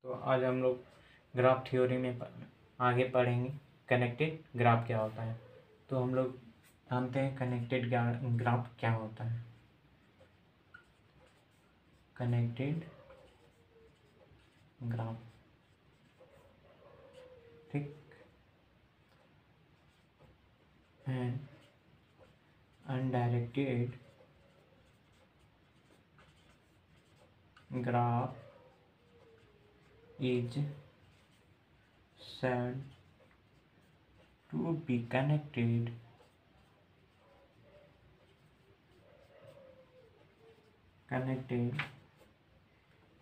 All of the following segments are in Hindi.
तो आज हम लोग ग्राफ थ्योरी में आगे पढ़ेंगे कनेक्टेड ग्राफ क्या होता है। तो हम लोग जानते हैं कनेक्टेड ग्राफ क्या होता है। कनेक्टेड ग्राफ, ठीक, and undirected graph is said to be connected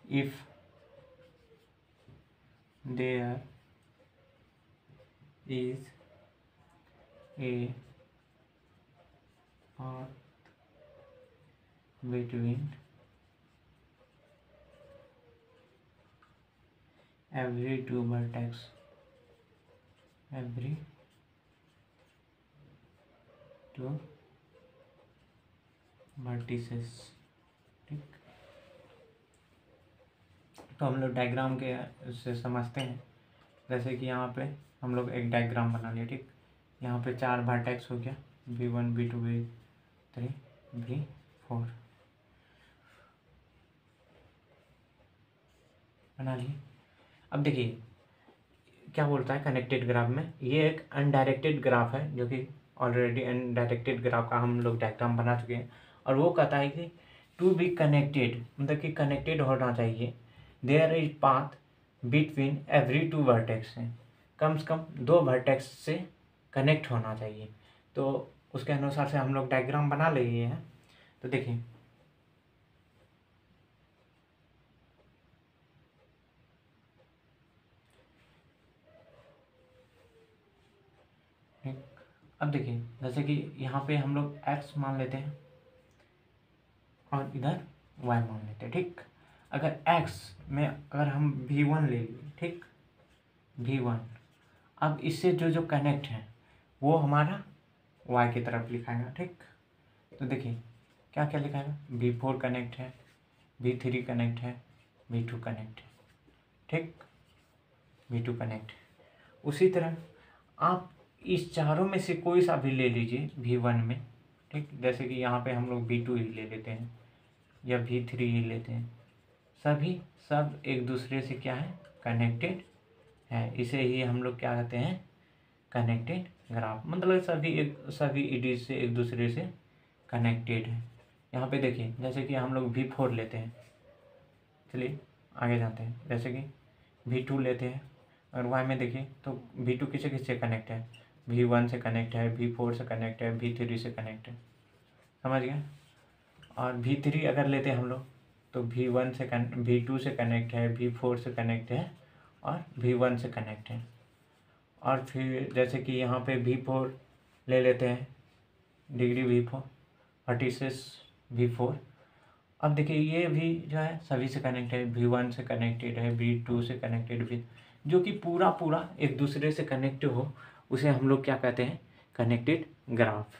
if there is a path between every two vertex, every two vertices, ठीक। तो हम लोग डायग्राम के से समझते हैं। जैसे कि यहाँ पे हम लोग एक डायग्राम बना लिया, ठीक। यहाँ पे 4 वर्टेक्स हो गया, V1 V2 V3 V4 बना लिए। अब देखिए क्या बोलता है कनेक्टेड ग्राफ में, ये एक अनडायरेक्टेड ग्राफ है, जो कि ऑलरेडी अनडायरेक्टेड ग्राफ का हम लोग डायग्राम बना चुके हैं। और वो कहता है कि टू बी कनेक्टेड, मतलब कि कनेक्टेड होना चाहिए, there is path between every two vertex है, कम से कम 2 वर्टेक्स से कनेक्ट होना चाहिए। तो उसके अनुसार से हम लोग डायग्राम बना लिए हैं। तो देखिए अब देखिए जैसे कि यहाँ पे हम लोग x मान लेते हैं और इधर y मान लेते हैं, ठीक। अगर x में अगर हम V1 ले लिए, ठीक, V1, अब इससे जो कनेक्ट है वो हमारा y की तरफ लिखाएगा, ठीक। तो देखिए क्या क्या लिखाएगा, V4 कनेक्ट है, V3 कनेक्ट है, V2 कनेक्ट है, ठीक, V2 कनेक्ट है। उसी तरह आप इस चारों में से कोई सा भी ले लीजिए V1 में, ठीक। जैसे कि यहाँ पे हम लोग V2 ही ले लेते हैं या V3 ही लेते हैं, सब एक दूसरे से क्या है, कनेक्टेड है। इसे ही हम लोग क्या कहते हैं, कनेक्टेड ग्राफ, मतलब सभी एडज से एक दूसरे से कनेक्टेड है। यहाँ पे देखिए जैसे कि हम लोग V4 लेते हैं, चलिए आगे जाते हैं। जैसे कि V2 लेते हैं और y में देखिए तो V2 किससे किससे कनेक्ट है, V1 से कनेक्ट है, V4 से कनेक्ट है, V3 से कनेक्ट है, समझ गए। और V3 अगर लेते हैं हम लोग तो V2 से कनेक्ट है, V4 से कनेक्ट है और V1 से कनेक्ट है। और फिर जैसे कि यहाँ पे V4 ले लेते हैं, डिग्री V4 वर्टिसेस V4। अब देखिए ये भी जो है सभी से कनेक्ट है, V1 से कनेक्टेड है, V2 से कनेक्टेड भी, जो कि पूरा एक दूसरे से कनेक्ट हो, उसे हम लोग क्या कहते हैं, कनेक्टेड ग्राफ।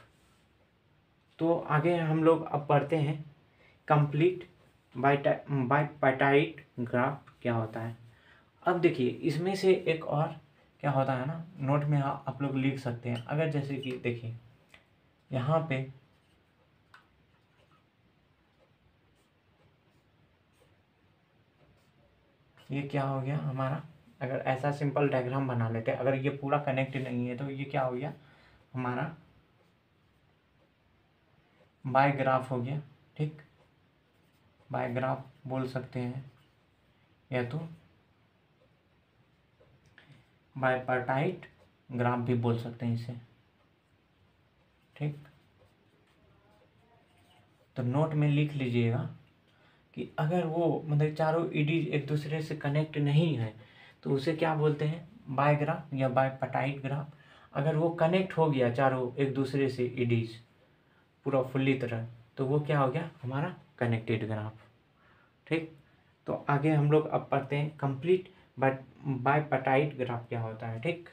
तो आगे हम लोग अब पढ़ते हैं कंप्लीट बाईपार्टाइट ग्राफ क्या होता है। अब देखिए इसमें से एक और क्या होता है ना, नोट में आप लोग लिख सकते हैं। अगर जैसे कि देखिए यहाँ पे ये क्या हो गया हमारा, अगर ऐसा सिंपल डायग्राम बना लेते हैं, अगर ये पूरा कनेक्ट नहीं है तो ये क्या हो गया, हमारा बाय ग्राफ हो गया, ठीक। बाय ग्राफ बोल सकते हैं या तो बायपार्टाइट ग्राफ भी बोल सकते हैं इसे, ठीक। तो नोट में लिख लीजिएगा कि अगर वो मतलब चारों एडीज एक दूसरे से कनेक्ट नहीं है तो उसे क्या बोलते हैं, बाय ग्राफ या बायपार्टाइट ग्राफ। अगर वो कनेक्ट हो गया चारों एक दूसरे से एडीज पूरा फुल्ली तरह, तो वो क्या हो गया, हमारा कनेक्टेड ग्राफ, ठीक। तो आगे हम लोग अब पढ़ते हैं कंप्लीट बायपार्टाइट ग्राफ क्या होता है, ठीक।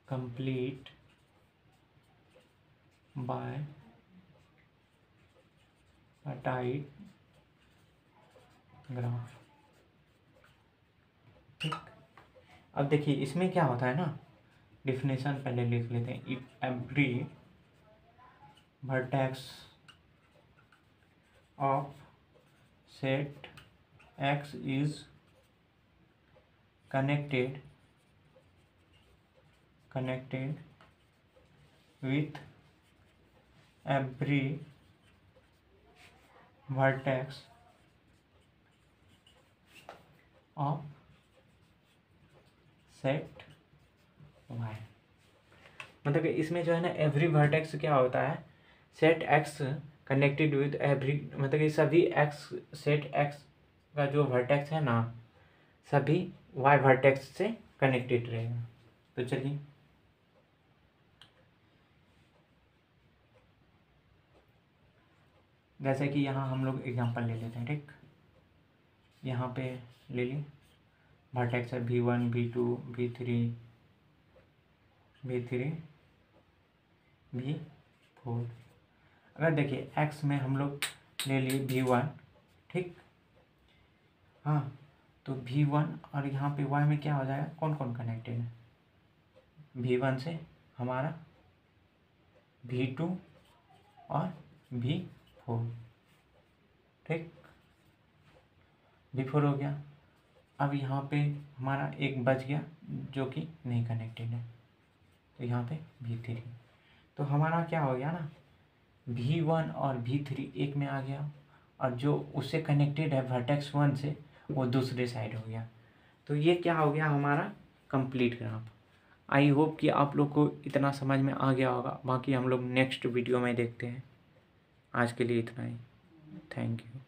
Complete बायपार्टाइट tight graph. ठीक, अब देखिए इसमें क्या होता है ना, डिफिनेशन पहले लिख लेते हैं। If every vertex of set x is connected with every vertex of set y। मतलब कि इसमें जो है ना एवरी वर्टेक्स क्या होता है, set x connected with every, मतलब कि सभी एक्स, सेट एक्स का जो वर्टेक्स है ना सभी वाई वर्टेक्स से कनेक्टेड रहेगा। तो चलिए जैसे कि यहाँ हम लोग एग्जांपल ले लेते हैं। ठीक, यहाँ पे ले ली वर्टेक्स है v1 v2 v3 v4। अगर देखिए x में हम लोग ले लिए v1, ठीक, हाँ, तो v1 और यहाँ पे y में क्या हो जाएगा, कौन कौन कनेक्टेड है, v1 से हमारा v2 और v4। ठीक, v4 हो गया। अब यहाँ पे हमारा एक बच गया जो कि नहीं कनेक्टेड है, तो यहाँ पे v3। तो हमारा क्या हो गया ना, v1 और v3 एक में आ गया और जो उससे कनेक्टेड है वर्टेक्स 1 से वो दूसरे साइड हो गया। तो ये क्या हो गया हमारा कंप्लीट ग्राफ। आई होप कि आप लोग को इतना समझ में आ गया होगा। बाकी हम लोग नेक्स्ट वीडियो में देखते हैं। आज के लिए इतना ही। Thank you.